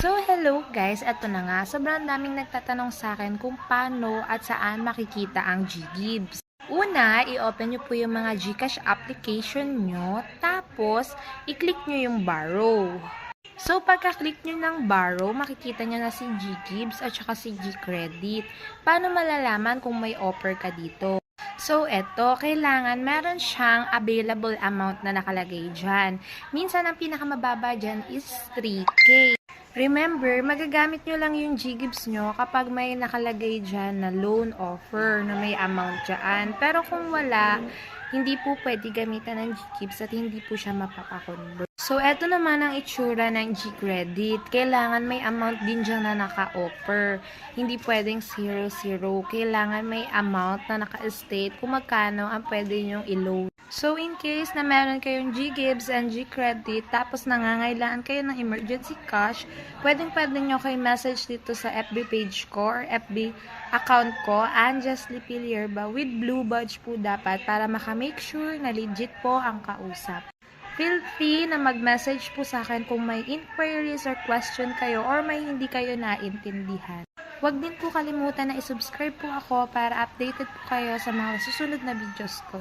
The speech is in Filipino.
So, hello guys! Eto na nga, sobrang daming nagtatanong sa akin kung paano at saan makikita ang GGives. Una, i-open nyo po yung mga GCash application nyo, tapos, i-click nyo yung borrow. So, pagka-click nyo ng borrow, makikita nyo na si GGives at saka si GCredit. Paano malalaman kung may offer ka dito? So, eto, kailangan meron siyang available amount na nakalagay dyan. Minsan, ang pinakamababa dyan is 3K. Remember, magagamit nyo lang yung GGives nyo kapag may nakalagay dyan na loan offer na may amount dyan. Pero kung wala, hindi po pwede gamitan ng GGives at hindi po siya mapapakonvert. So, eto naman ang itsura ng GCredit. Kailangan may amount din dyan na naka-offer. Hindi pwedeng 0-0. Kailangan may amount na naka-state kung magkano ang pwede nyong i-loan. So, in case na meron kayong GGives and GCredit, tapos nangangailangan kayo ng emergency cash, pwede nyo kayo message dito sa FB page ko or FB account ko, Anjasly Pilierba, with blue badge po dapat para makamake sure na legit po ang kausap. Feel free na mag-message po sa akin kung may inquiries or question kayo or may hindi kayo naintindihan. Huwag din po kalimutan na i-subscribe po ako para updated po kayo sa mga susunod na videos ko.